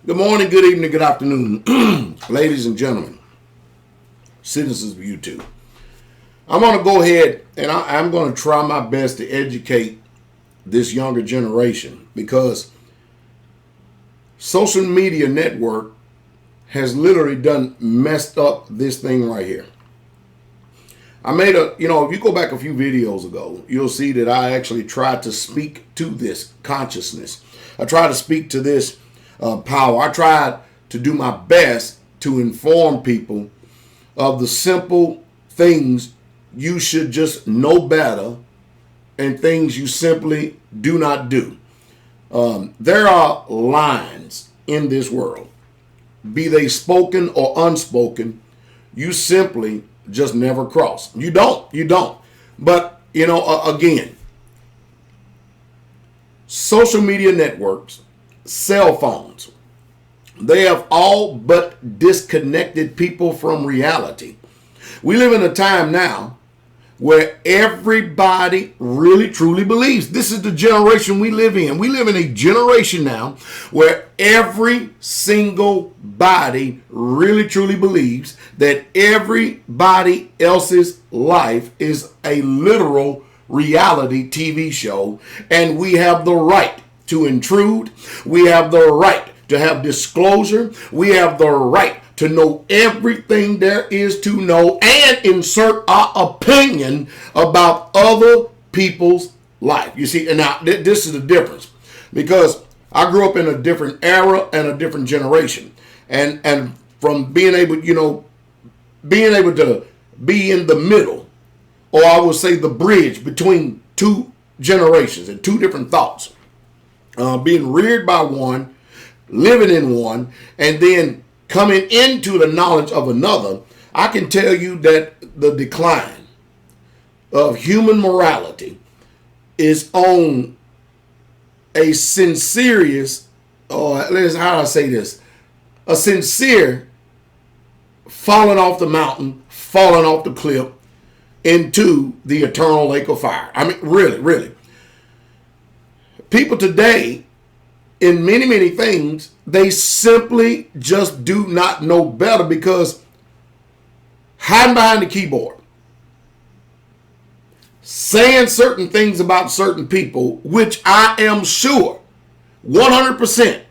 Good morning, good evening, good afternoon, ladies and gentlemen, citizens of YouTube. I'm going to go ahead and I'm going to try my best to educate this younger generation because social media network has literally done messed up this thing right here. I made if you go back a few videos ago, you'll see that I actually tried to speak to this consciousness. I tried to speak to this power. I tried to do my best to inform people of the simple things you should just know better and things you simply do not do. There are lines in this world, be they spoken or unspoken, you simply just never cross. You don't. But, again, social media networks, cell phones, they have all but disconnected people from reality. We live in a time now where everybody really truly believes. This is the generation we live in. We live in a generation now where every single body really truly believes that everybody else's life is a literal reality TV show, and we have the right to intrude. We have the right to have disclosure. We have the right to know everything there is to know and insert our opinion about other people's life. You see, and now this is the difference, because I grew up in a different era and a different generation, and from being able to be in the middle, or I would say the bridge between two generations and two different thoughts. Being reared by one, living in one, and then coming into the knowledge of another, I can tell you that the decline of human morality is on a sincere falling off the mountain, falling off the cliff into the eternal lake of fire. I mean, really. People today, in many things, they simply just do not know better, because hiding behind the keyboard, saying certain things about certain people, which I am sure 100%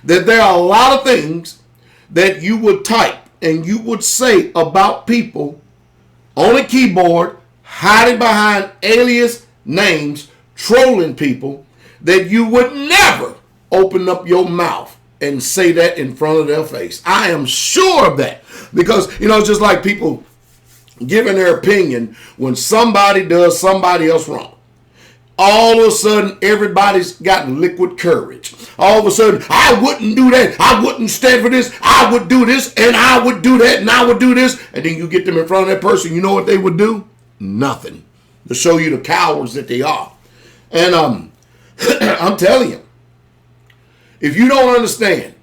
that there are a lot of things that you would type and you would say about people on a keyboard, hiding behind alias names, trolling people, that you would never open up your mouth and say that in front of their face. I am sure of that, because it's just like people giving their opinion when somebody does somebody else wrong. All of a sudden, everybody's got liquid courage. All of a sudden, I wouldn't do that. I wouldn't stand for this. I would do this, and I would do that, and I would do this. And then you get them in front of that person. You know what they would do? Nothing. To show you the cowards that they are. And I'm telling you, if you don't understand,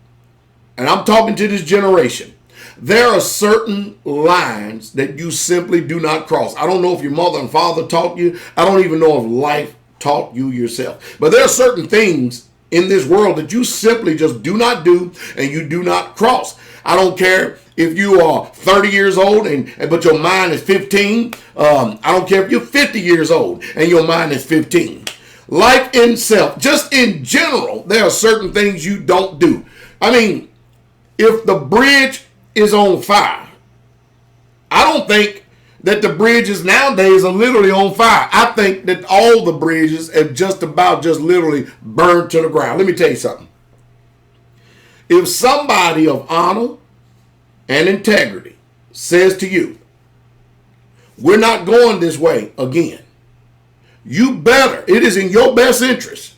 and I'm talking to this generation, there are certain lines that you simply do not cross. I don't know if your mother and father taught you. I don't even know if life taught you yourself. But there are certain things in this world that you simply just do not do and you do not cross. I don't care if you are 30 years old but your mind is 15. I don't care if you're 50 years old and your mind is 15. Life itself, just in general, there are certain things you don't do. I mean, if the bridge is on fire, I don't think that the bridges nowadays are literally on fire. I think that all the bridges have just literally burned to the ground. Let me tell you something. If somebody of honor and integrity says to you, we're not going this way again, you better, it is in your best interest,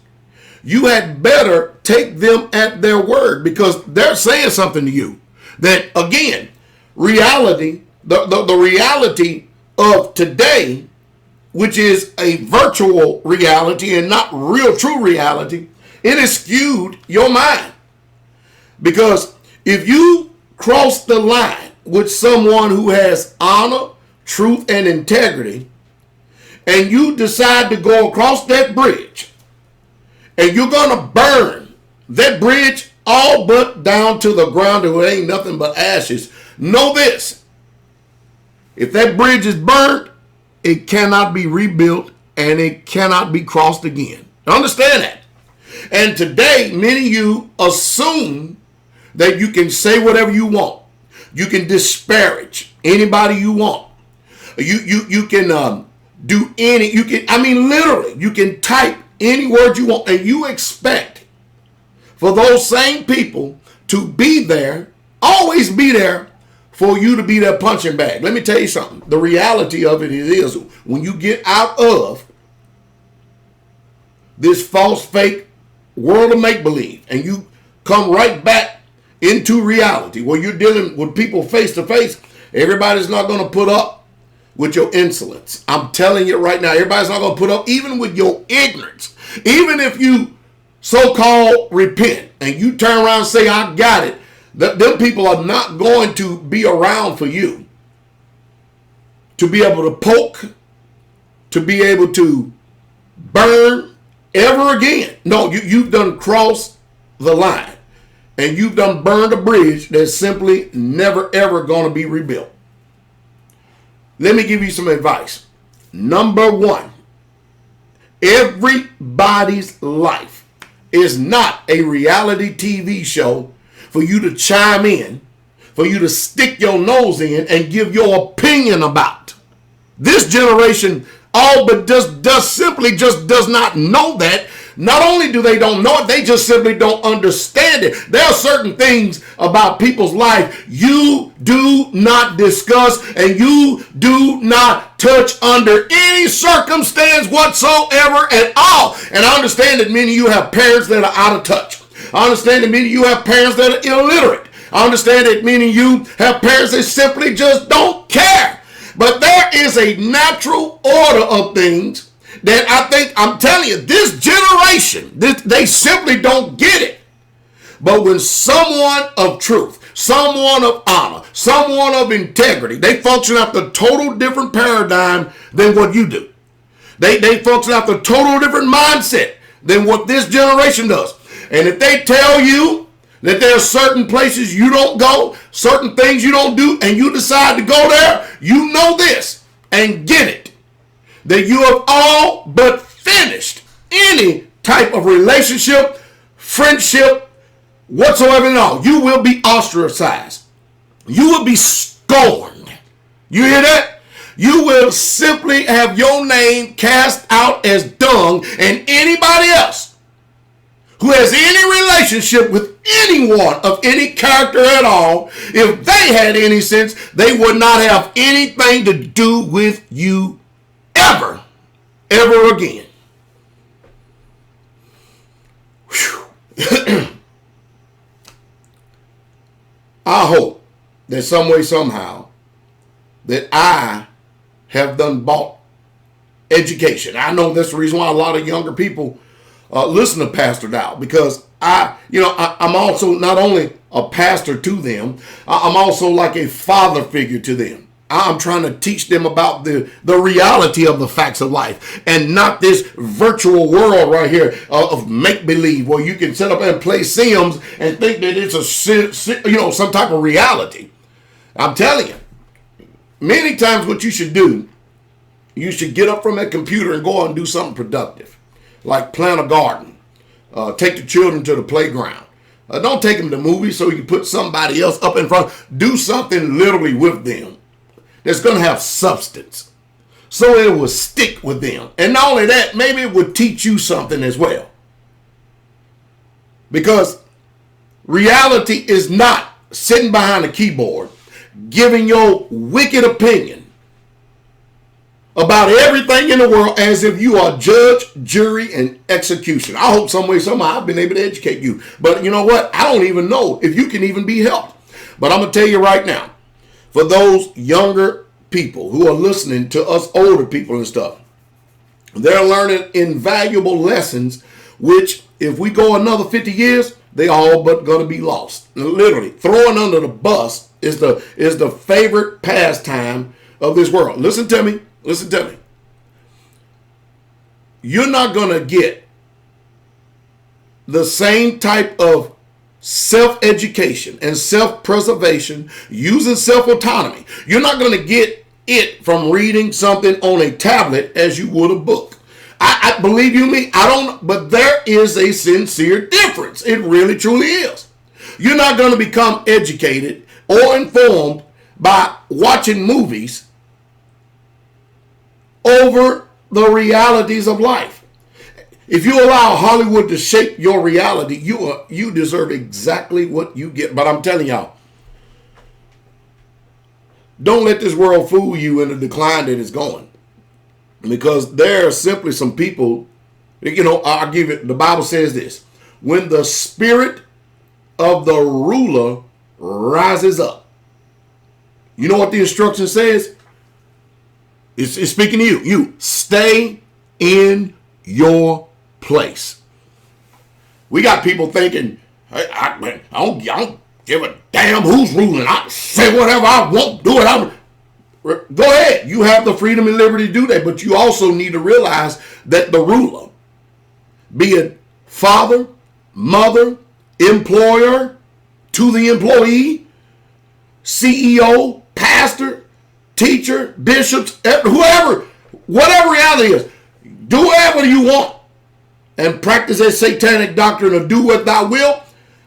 you had better take them at their word, because they're saying something to you that, again, reality, the reality of today, which is a virtual reality and not real true reality, it has skewed your mind. Because if you cross the line with someone who has honor, truth, and integrity, and you decide to go across that bridge, and you're going to burn that bridge all but down to the ground, and it ain't nothing but ashes. Know this: if that bridge is burned, it cannot be rebuilt and it cannot be crossed again. Understand that. And today, many of you assume that you can say whatever you want. You can disparage anybody you want. You can do any, you can, I mean, literally, you can type any word you want, and you expect for those same people to be there, always be there for you to be their punching bag. Let me tell you something. The reality of it is when you get out of this false, fake world of make-believe and you come right back into reality where you're dealing with people face to face, everybody's not going to put up with your insolence. I'm telling you right now, everybody's not going to put up even with your ignorance. Even if you so-called repent and you turn around and say, I got it, them people are not going to be around for you to be able to poke, to be able to burn ever again. No, you've done crossed the line and you've done burned a bridge that's simply never ever going to be rebuilt. Let me give you some advice. Number one, everybody's life is not a reality TV show for you to chime in, for you to stick your nose in and give your opinion about. This generation all but simply does not know that. Not only do they don't know it, they just simply don't understand it. There are certain things about people's life you do not discuss and you do not touch under any circumstance whatsoever at all. And I understand that many of you have parents that are out of touch. I understand that many of you have parents that are illiterate. I understand that many of you have parents that simply just don't care. But there is a natural order of things that I think, I'm telling you, this generation, they simply don't get it. But when someone of truth, someone of honor, someone of integrity, they function after a total different paradigm than what you do. They function after a total different mindset than what this generation does. And if they tell you that there are certain places you don't go, certain things you don't do, and you decide to go there, you know this and get it, that you have all but finished any type of relationship, friendship, whatsoever and all. You will be ostracized. You will be scorned. You hear that? You will simply have your name cast out as dung, and anybody else who has any relationship with anyone of any character at all, if they had any sense, they would not have anything to do with you ever again. I hope that some way, somehow, that I have done bought education. I know that's the reason why a lot of younger people listen to Pastor Dow, because I'm also not only a pastor to them, I'm also like a father figure to them. I'm trying to teach them about the reality of the facts of life and not this virtual world right here of make-believe where you can sit up and play Sims and think that it's some type of reality. I'm telling you, many times what you should do, you should get up from that computer and go out and do something productive, like plant a garden, take the children to the playground. Don't take them to movies so you can put somebody else up in front. Do something literally with them that's going to have substance so it will stick with them. And not only that, maybe it would teach you something as well. Because reality is not sitting behind a keyboard giving your wicked opinion about everything in the world as if you are judge, jury, and execution. I hope some way, somehow I've been able to educate you. But you know what? I don't even know if you can even be helped. But I'm going to tell you right now, for those younger people who are listening to us older people and stuff, they're learning invaluable lessons, which if we go another 50 years, they all but going to be lost. Literally, throwing under the bus is the favorite pastime of this world. Listen to me. Listen to me. You're not going to get the same type of self-education and self-preservation using self-autonomy. You're not going to get it from reading something on a tablet as you would a book. I believe you me, I don't, but there is a sincere difference. It really truly is. You're not going to become educated or informed by watching movies over the realities of life. If you allow Hollywood to shape your reality, you deserve exactly what you get. But I'm telling y'all, don't let this world fool you in the decline that it's going. Because there are simply some people, I'll give it, the Bible says this: when the spirit of the ruler rises up. You know what the instruction says? It's speaking to you. You stay in your place. We got people thinking, hey, I don't give a damn who's ruling. I say whatever I want, do it. Go ahead. You have the freedom and liberty to do that, but you also need to realize that the ruler, be it father, mother, employer, to the employee, CEO, pastor, teacher, bishops, whoever, whatever reality is, do whatever you want and practice that satanic doctrine of do what thou wilt.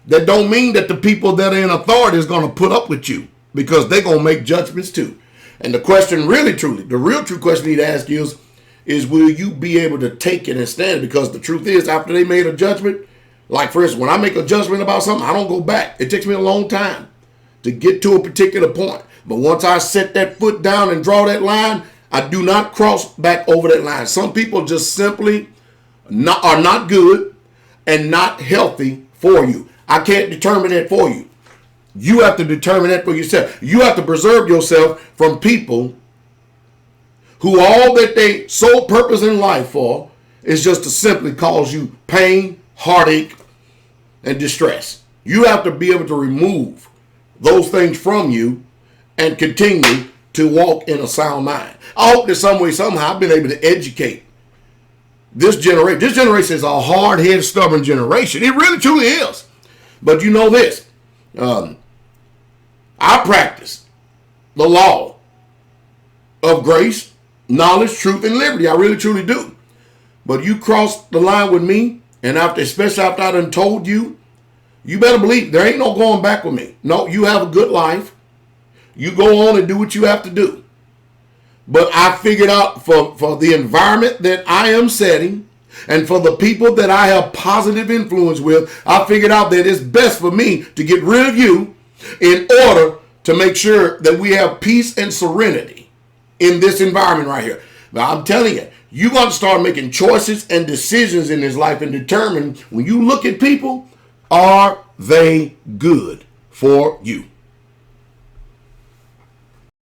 That don't mean that the people that are in authority is going to put up with you, because they're going to make judgments too. And the question really, truly, the real true question you need to ask is will you be able to take it and stand? Because the truth is, after they made a judgment, like for instance, when I make a judgment about something, I don't go back. It takes me a long time to get to a particular point. But once I set that foot down and draw that line, I do not cross back over that line. Some people just simply are not good and not healthy for you. I can't determine that for you. You have to determine that for yourself. You have to preserve yourself from people who all that they sole purpose in life for is just to simply cause you pain, heartache, and distress. You have to be able to remove those things from you and continue to walk in a sound mind. I hope that some way, somehow, I've been able to educate this generation. This generation is a hard-headed, stubborn generation. It really, truly is. But you know this. I practice the law of grace, knowledge, truth, and liberty. I really, truly do. But you cross the line with me, and especially after I done told you, you better believe there ain't no going back with me. No, you have a good life. You go on and do what you have to do. But I figured out for the environment that I am setting and for the people that I have positive influence with, I figured out that it's best for me to get rid of you in order to make sure that we have peace and serenity in this environment right here. Now, I'm telling you, you're going to start making choices and decisions in this life and determine, when you look at people, are they good for you?